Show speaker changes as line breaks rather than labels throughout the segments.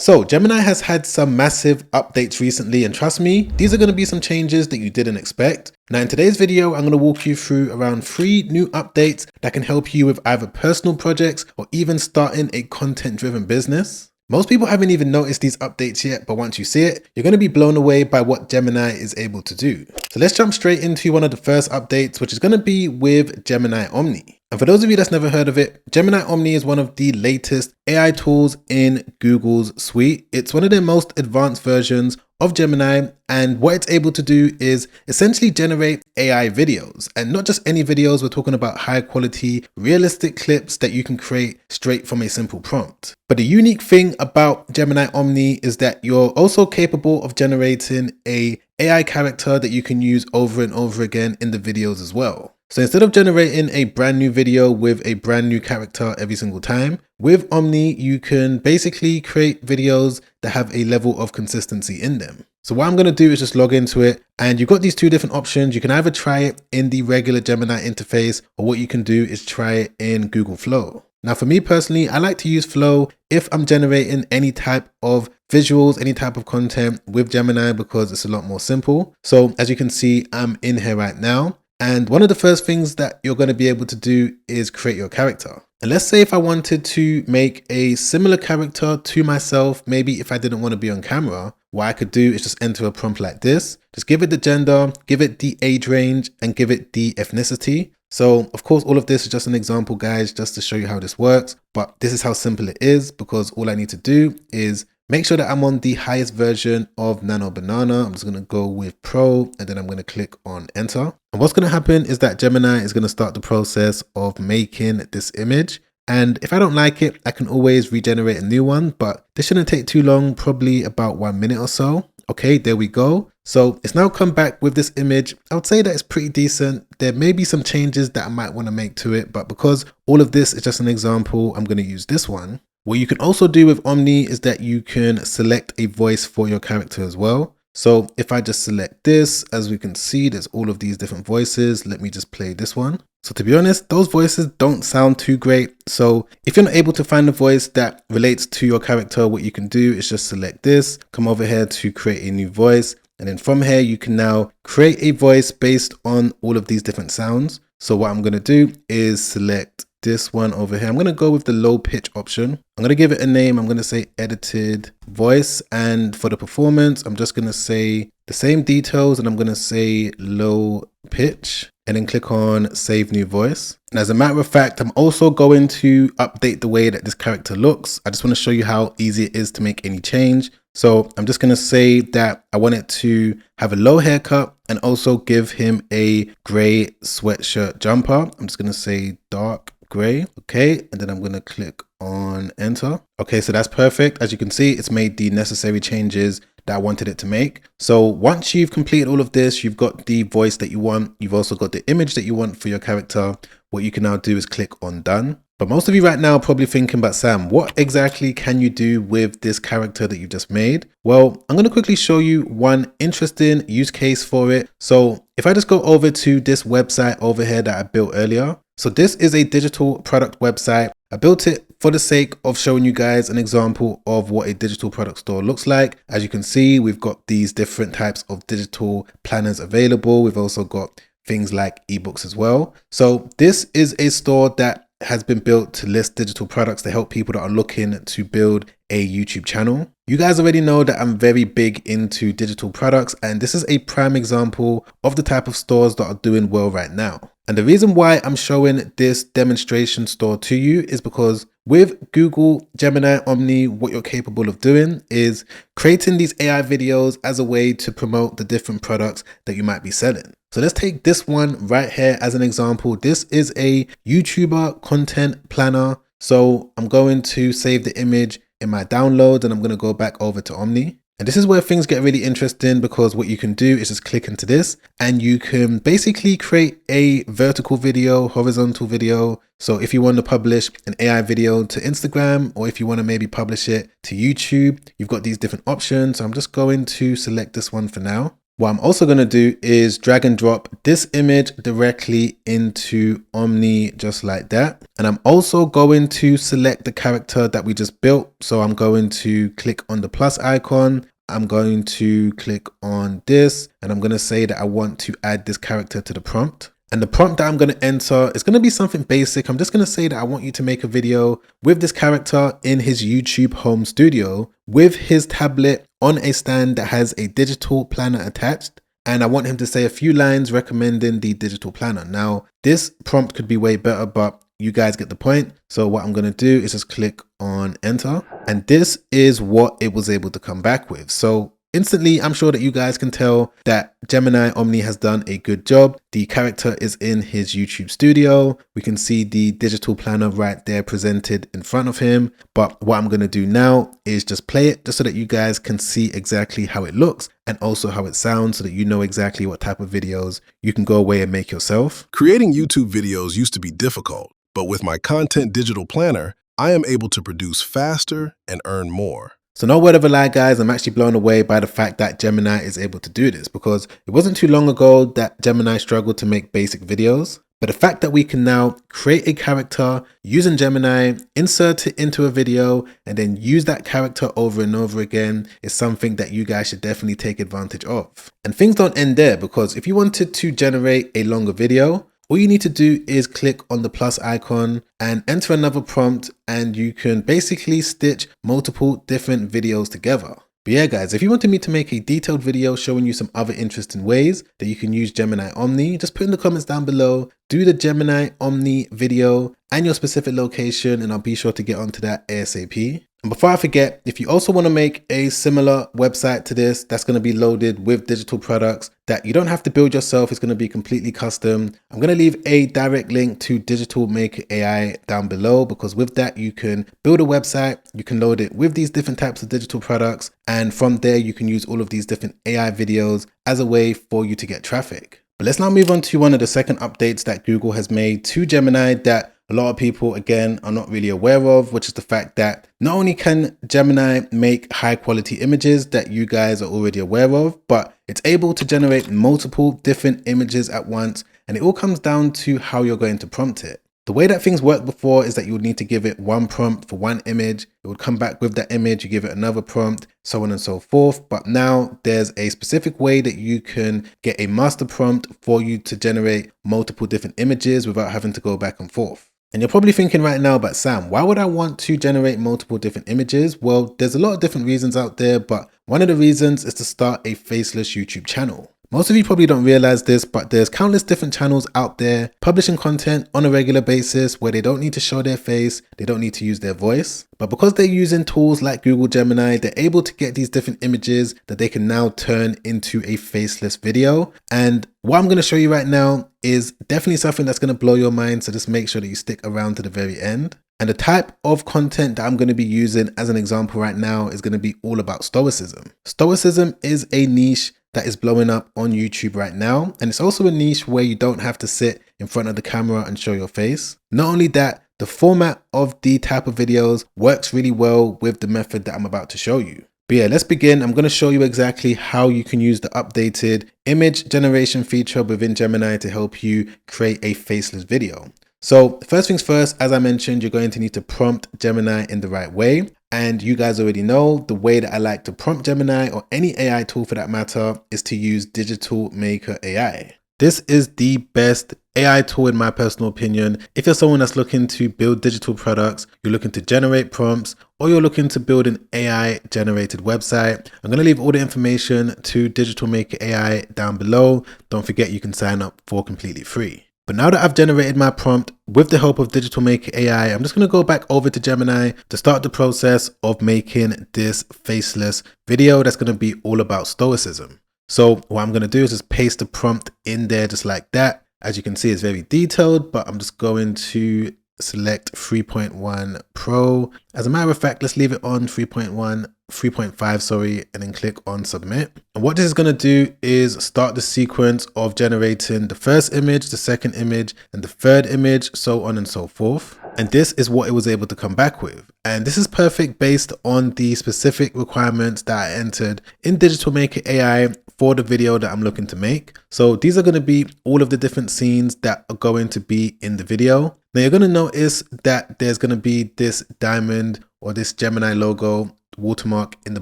So Gemini has had some massive updates recently, and trust me, these are going to be some changes that you didn't expect. Now in today's video, I'm going to walk you through around 3 new updates that can help you with either personal projects or even starting a content-driven business. Most people haven't even noticed these updates yet, but once you see it, you're going to be blown away by what Gemini is able to do. So let's jump straight into one of the first updates, which is going to be with Gemini Omni. And for those of you that's never heard of it, Gemini Omni is one of the latest AI tools in Google's suite. It's one of their most advanced versions of Gemini, and what it's able to do is essentially generate AI videos, and not just any videos. We're talking about high quality, realistic clips that you can create straight from a simple prompt. But the unique thing about Gemini Omni is that you're also capable of generating a AI character that you can use over and over again in the videos as well. So instead of generating a brand new video with a brand new character every single time, with Omni, you can basically create videos that have a level of consistency in them. So what I'm going to do is just log into it, and you've got these 2 different options. You can either try it in the regular Gemini interface, or what you can do is try it in Google Flow. Now for me personally, I like to use Flow if I'm generating any type of visuals, any type of content with Gemini, because it's a lot more simple. So as you can see, I'm in here right now. And one of the first things that you're going to be able to do is create your character. And let's say if I wanted to make a similar character to myself, maybe if I didn't want to be on camera, what I could do is just enter a prompt like this. Just give it the gender, give it the age range, and give it the ethnicity. So of course, all of this is just an example, guys, just to show you how this works. But this is how simple it is, because all I need to do is make sure that I'm on the highest version of Nano Banana. I'm just going to go with Pro, and then I'm going to click on enter. And what's going to happen is that Gemini is going to start the process of making this image. And if I don't like it, I can always regenerate a new one, but this shouldn't take too long, probably about 1 minute or so. Okay, there we go. So it's now come back with this image. I would say that it's pretty decent. There may be some changes that I might want to make to it, but because all of this is just an example, I'm going to use this one. What you can also do with Omni is that you can select a voice for your character as well. So if I just select this, as we can see, there's all of these different voices. Let me just play this one. So to be honest, those voices don't sound too great. So if you're not able to find a voice that relates to your character, what you can do is just select this, come over here to create a new voice. And then from here, you can now create a voice based on all of these different sounds. So what I'm going to do is select this one over here. I'm going to go with the low pitch option. I'm going to give it a name. I'm going to say edited voice. And for the performance, I'm just going to say the same details, and I'm going to say low pitch, and then click on save new voice. And as a matter of fact, I'm also going to update the way that this character looks. I just want to show you how easy it is to make any change. So I'm just going to say that I want it to have a low haircut and also give him a gray sweatshirt jumper. I'm just going to say dark gray. Okay. And then I'm going to click on enter. Okay. So that's perfect. As you can see, it's made the necessary changes that I wanted it to make. So once you've completed all of this, you've got the voice that you want. You've also got the image that you want for your character. What you can now do is click on done. But most of you right now are probably thinking, but Sam, what exactly can you do with this character that you just made? Well, I'm going to quickly show you one interesting use case for it. So if I just go over to this website over here that I built earlier. So this is a digital product website. I built it for the sake of showing you guys an example of what a digital product store looks like. As you can see, we've got these different types of digital planners available. We've also got things like ebooks as well. So this is a store that has been built to list digital products to help people that are looking to build a YouTube channel. You guys already know that I'm very big into digital products, and this is a prime example of the type of stores that are doing well right now. And the reason why I'm showing this demonstration store to you is because with Google Gemini Omni, what you're capable of doing is creating these AI videos as a way to promote the different products that you might be selling. So let's take this one right here as an example. This is a YouTuber content planner. So I'm going to save the image in my downloads, and I'm going to go back over to Omni. And this is where things get really interesting, because what you can do is just click into this and you can basically create a vertical video, horizontal video. So if you want to publish an AI video to Instagram, or if you want to maybe publish it to YouTube, you've got these different options. So I'm just going to select this one for now. What I'm also going to do is drag and drop this image directly into Omni just like that. And I'm also going to select the character that we just built. So I'm going to click on the plus icon. I'm going to click on this and I'm going to say that I want to add this character to the prompt. And the prompt that I'm going to enter is going to be something basic. I'm just going to say that I want you to make a video with this character in his YouTube home studio with his tablet on a stand that has a digital planner attached. And I want him to say a few lines recommending the digital planner. Now, this prompt could be way better, but you guys get the point. So what I'm going to do is just click on enter. And this is what it was able to come back with. So instantly, I'm sure that you guys can tell that Gemini Omni has done a good job. The character is in his YouTube studio. We can see the digital planner right there presented in front of him. But what I'm going to do now is just play it just so that you guys can see exactly how it looks and also how it sounds so that you know exactly what type of videos you can go away and make yourself.
Creating YouTube videos used to be difficult, but with my content digital planner, I am able to produce faster and earn more.
So no word of a lie, guys, I'm actually blown away by the fact that Gemini is able to do this, because it wasn't too long ago that Gemini struggled to make basic videos. But the fact that we can now create a character using Gemini, insert it into a video, and then use that character over and over again is something that you guys should definitely take advantage of. And things don't end there, because if you wanted to generate a longer video, all you need to do is click on the plus icon and enter another prompt, and you can basically stitch multiple different videos together. But yeah, guys, if you wanted me to make a detailed video showing you some other interesting ways that you can use Gemini Omni, just put in the comments down below, do the Gemini Omni video and your specific location, and I'll be sure to get onto that ASAP. And before I forget, if you also want to make a similar website to this that's going to be loaded with digital products that you don't have to build yourself, it's going to be completely custom, I'm going to leave a direct link to Digital Maker AI down below, because with that you can build a website, you can load it with these different types of digital products, and from there you can use all of these different AI videos as a way for you to get traffic. But let's now move on to one of the second updates that Google has made to Gemini that a lot of people, again, are not really aware of, which is the fact that not only can Gemini make high quality images that you guys are already aware of, but it's able to generate multiple different images at once. And it all comes down to how you're going to prompt it. The way that things worked before is that you would need to give it one prompt for one image. It would come back with that image, you give it another prompt, so on and so forth. But now there's a specific way that you can get a master prompt for you to generate multiple different images without having to go back and forth. And you're probably thinking right now, but Sam, why would I want to generate multiple different images? Well, there's a lot of different reasons out there, but one of the reasons is to start a faceless YouTube channel. Most of you probably don't realize this, but there's countless different channels out there publishing content on a regular basis where they don't need to show their face, they don't need to use their voice. But because they're using tools like Google Gemini, they're able to get these different images that they can now turn into a faceless video. And what I'm going to show you right now is definitely something that's going to blow your mind. So just make sure that you stick around to the very end. And the type of content that I'm going to be using as an example right now is going to be all about stoicism. Stoicism is a niche that is blowing up on YouTube right now. And it's also a niche where you don't have to sit in front of the camera and show your face. Not only that, the format of the type of videos works really well with the method that I'm about to show you. But yeah, let's begin. I'm going to show you exactly how you can use the updated image generation feature within Gemini to help you create a faceless video. So first things first, as I mentioned, you're going to need to prompt Gemini in the right way. And you guys already know the way that I like to prompt Gemini, or any AI tool for that matter, is to use Digital Maker AI. This is the best AI tool in my personal opinion. If you're someone that's looking to build digital products, you're looking to generate prompts, or you're looking to build an AI generated website, I'm going to leave all the information to Digital Maker AI down below. Don't forget you can sign up for completely free. But now that I've generated my prompt with the help of Digital Maker AI, I'm just going to go back over to Gemini to start the process of making this faceless video that's going to be all about stoicism. So what I'm going to do is just paste the prompt in there just like that. As you can see, it's very detailed, but I'm just going to select 3.1 Pro. As a matter of fact, let's leave it on 3.5, sorry, and then click on submit. And what this is going to do is start the sequence of generating the first image, the second image, and the third image, so on and so forth. And this is what it was able to come back with. And this is perfect based on the specific requirements that I entered in Digital Maker AI for the video that I'm looking to make. So these are going to be all of the different scenes that are going to be in the video. Now you're going to notice that there's going to be this diamond or this Gemini logo watermark in the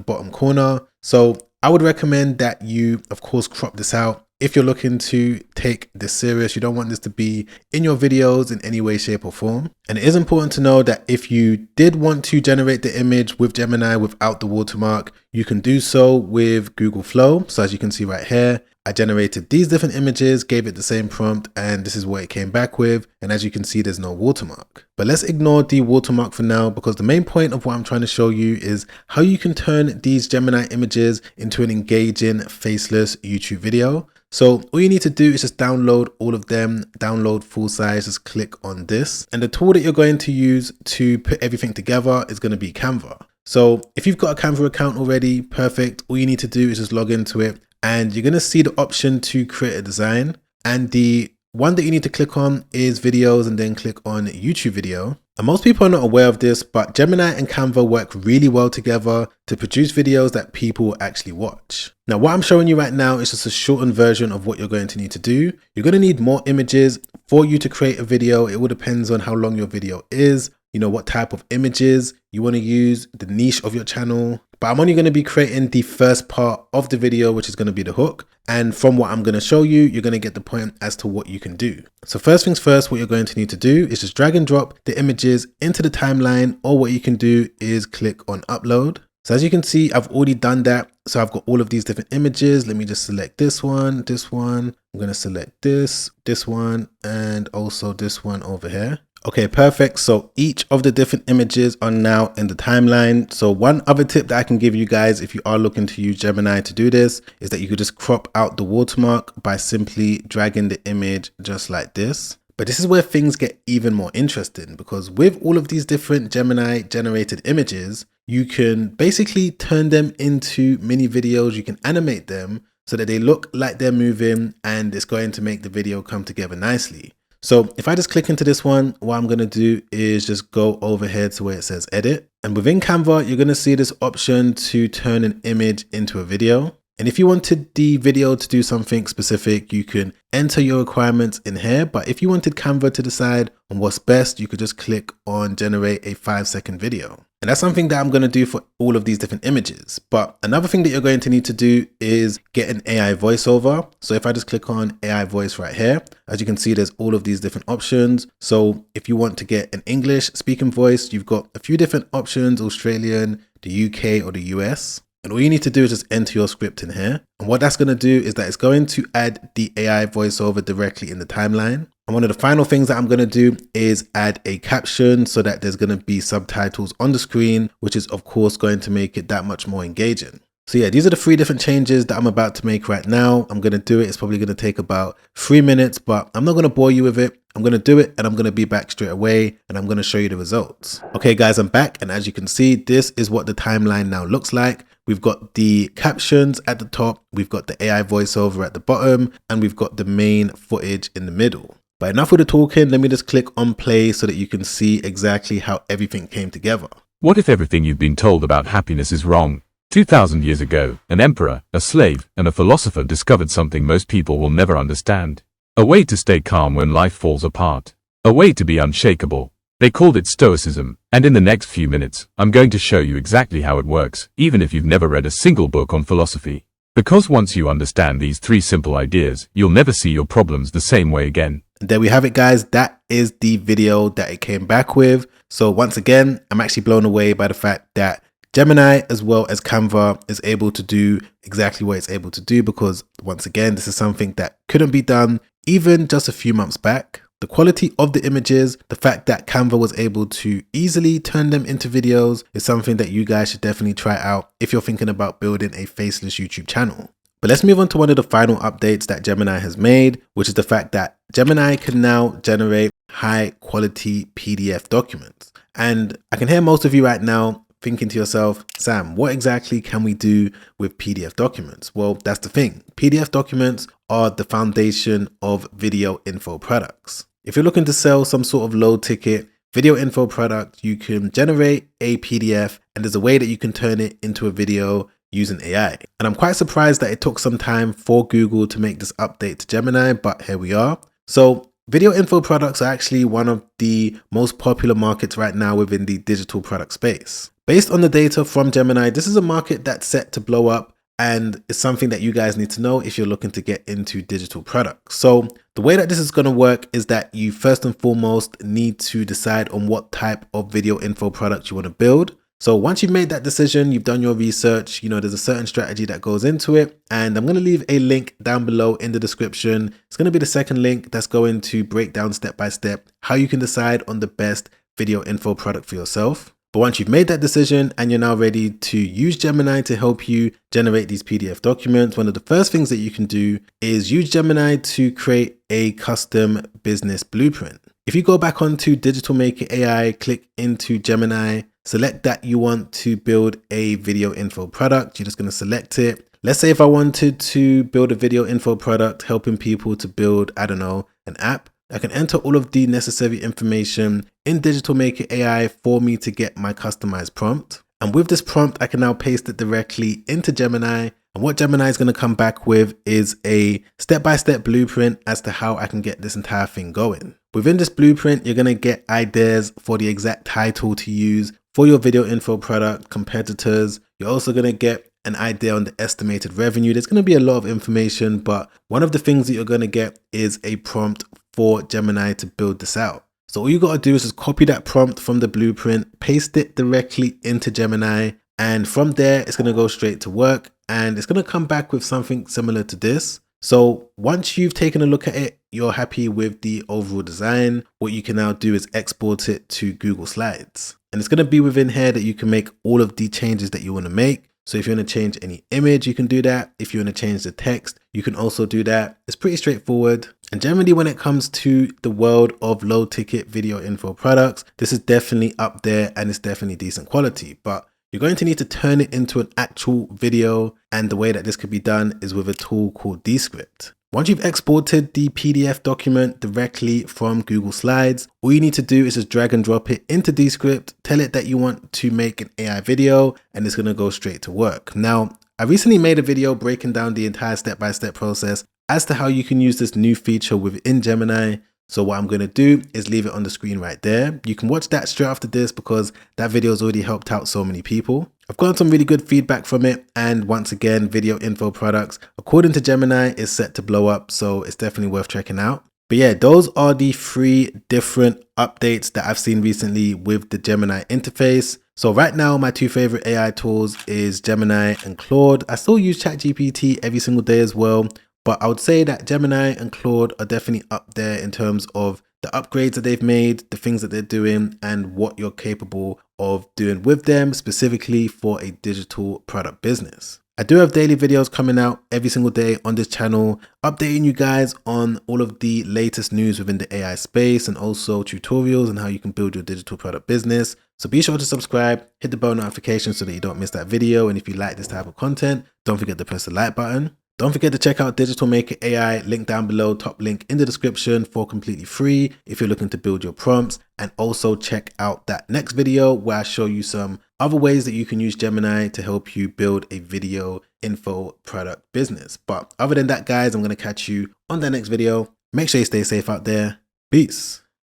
bottom corner. So I would recommend that you, of course, crop this out. If you're looking to take this serious, you don't want this to be in your videos in any way, shape or form. And it is important to know that if you did want to generate the image with Gemini without the watermark, you can do so with Google Flow. So as you can see right here, I generated these different images, gave it the same prompt, and this is what it came back with. And as you can see, there's no watermark. But let's ignore the watermark for now, because the main point of what I'm trying to show you is how you can turn these Gemini images into an engaging faceless YouTube video. So all you need to do is just download all of them, download full size, just click on this. And the tool that you're going to use to put everything together is going to be Canva. So if you've got a Canva account already, perfect. All you need to do is just log into it and you're going to see the option to create a design. And the one that you need to click on is videos and then click on YouTube video. And most people are not aware of this, but Gemini and Canva work really well together to produce videos that people actually watch. Now, what I'm showing you right now is just a shortened version of what you're going to need to do. You're going to need more images for you to create a video. It all depends on how long your video is, you know, what type of images you want to use, the niche of your channel. But I'm only going to be creating the first part of the video, which is going to be the hook. And from what I'm going to show you, you're going to get the point as to what you can do. So first things first, what you're going to need to do is just drag and drop the images into the timeline, or what you can do is click on upload. So as you can see, I've already done that. So I've got all of these different images. Let me just select this one, this one. I'm going to select this one, and also this one over here. Okay, perfect. So each of the different images are now in the timeline. So one other tip that I can give you guys, if you are looking to use Gemini to do this, is that you could just crop out the watermark by simply dragging the image just like this. But this is where things get even more interesting, because with all of these different Gemini generated images, you can basically turn them into mini videos. You can animate them so that they look like they're moving, and it's going to make the video come together nicely. So if I just click into this one, what I'm going to do is just go over here to where it says edit. And within Canva, you're going to see this option to turn an image into a video. And if you wanted the video to do something specific, you can enter your requirements in here. But if you wanted Canva to decide on what's best, you could just click on generate a 5-second video. And that's something that I'm going to do for all of these different images. But another thing that you're going to need to do is get an AI voiceover. So if I just click on AI voice right here, as you can see, there's all of these different options. So if you want to get an English speaking voice, you've got a few different options: Australian, the UK, or the US. And all you need to do is just enter your script in here. And what that's going to do is that it's going to add the AI voiceover directly in the timeline. And one of the final things that I'm going to do is add a caption so that there's going to be subtitles on the screen, which is of course going to make it that much more engaging. So yeah, these are the 3 different changes that I'm about to make right now. I'm going to do it. It's probably going to take about 3 minutes, but I'm not going to bore you with it. I'm going to do it and I'm going to be back straight away and I'm going to show you the results. Okay guys, I'm back, and as you can see, this is what the timeline now looks like. We've got the captions at the top, we've got the AI voiceover at the bottom, and we've got the main footage in the middle. But enough with the talking, let me just click on play so that you can see exactly how everything came together.
What if everything you've been told about happiness is wrong? 2,000 years ago, an emperor, a slave, and a philosopher discovered something most people will never understand. A way to stay calm when life falls apart. A way to be unshakable. They called it Stoicism, and in the next few minutes, I'm going to show you exactly how it works, even if you've never read a single book on philosophy. Because once you understand these 3 simple ideas, you'll never see your problems the same way again.
And there we have it guys, that is the video that it came back with. So once again, I'm actually blown away by the fact that Gemini as well as Canva is able to do exactly what it's able to do, because once again, this is something that couldn't be done even just a few months back. The quality of the images, the fact that Canva was able to easily turn them into videos is something that you guys should definitely try out if you're thinking about building a faceless YouTube channel. But let's move on to one of the final updates that Gemini has made, which is the fact that Gemini can now generate high quality PDF documents. And I can hear most of you right now thinking to yourself, Sam, what exactly can we do with PDF documents? Well, that's the thing. PDF documents are the foundation of video info products. If you're looking to sell some sort of low ticket video info product, you can generate a PDF, and there's a way that you can turn it into a video using AI. And I'm quite surprised that it took some time for Google to make this update to Gemini, but here we are. So video info products are actually one of the most popular markets right now within the digital product space. Based on the data from Gemini, this is a market that's set to blow up, and it's something that you guys need to know if you're looking to get into digital products. So the way that this is going to work is that you first and foremost need to decide on what type of video info product you want to build. So once you've made that decision, you've done your research, there's a certain strategy that goes into it. And I'm going to leave a link down below in the description. It's going to be the second link that's going to break down step by step how you can decide on the best video info product for yourself. But once you've made that decision and you're now ready to use Gemini to help you generate these PDF documents, one of the first things that you can do is use Gemini to create a custom business blueprint. If you go back onto Digital Maker AI, click into Gemini, select that you want to build a video info product. You're just going to select it. Let's say if I wanted to build a video info product helping people to build, an app. I can enter all of the necessary information in Digital Maker AI for me to get my customized prompt. And with this prompt, I can now paste it directly into Gemini. And what Gemini is going to come back with is a step-by-step blueprint as to how I can get this entire thing going. Within this blueprint, you're going to get ideas for the exact title to use for your video info product, competitors. You're also going to get an idea on the estimated revenue. There's going to be a lot of information, but one of the things that you're going to get is a prompt for Gemini to build this out. So all you got to do is just copy that prompt from the blueprint, paste it directly into Gemini, and from there it's going to go straight to work and it's going to come back with something similar to this. So once you've taken a look at it, you're happy with the overall design, what you can now do is export it to Google Slides. And it's going to be within here that you can make all of the changes that you want to make. So if you want to change any image, you can do that. If you want to change the text, you can also do that. It's pretty straightforward. And generally when it comes to the world of low ticket video info products, this is definitely up there and it's definitely decent quality, but you're going to need to turn it into an actual video. And the way that this could be done is with a tool called Descript. Once you've exported the PDF document directly from Google Slides, all you need to do is just drag and drop it into Descript, tell it that you want to make an AI video, and it's going to go straight to work. Now, I recently made a video breaking down the entire step-by-step process as to how you can use this new feature within Gemini. So what I'm going to do is leave it on the screen right there. You can watch that straight after this because that video has already helped out so many people. I've gotten some really good feedback from it. And once again, video info products, according to Gemini, is set to blow up. So it's definitely worth checking out. But yeah, those are the 3 different updates that I've seen recently with the Gemini interface. So right now, my 2 favorite AI tools is Gemini and Claude. I still use ChatGPT every single day as well. But I would say that Gemini and Claude are definitely up there in terms of the upgrades that they've made, the things that they're doing, and what you're capable of doing with them, specifically for a digital product business. I do have daily videos coming out every single day on this channel, updating you guys on all of the latest news within the AI space and also tutorials on how you can build your digital product business. So be sure to subscribe, hit the bell notification so that you don't miss that video. And if you like this type of content, don't forget to press the like button. Don't forget to check out Digital Maker AI, link down below, top link in the description for completely free if you're looking to build your prompts. And also check out that next video where I show you some other ways that you can use Gemini to help you build a video info product business. But other than that, guys, I'm going to catch you on the next video. Make sure you stay safe out there. Peace.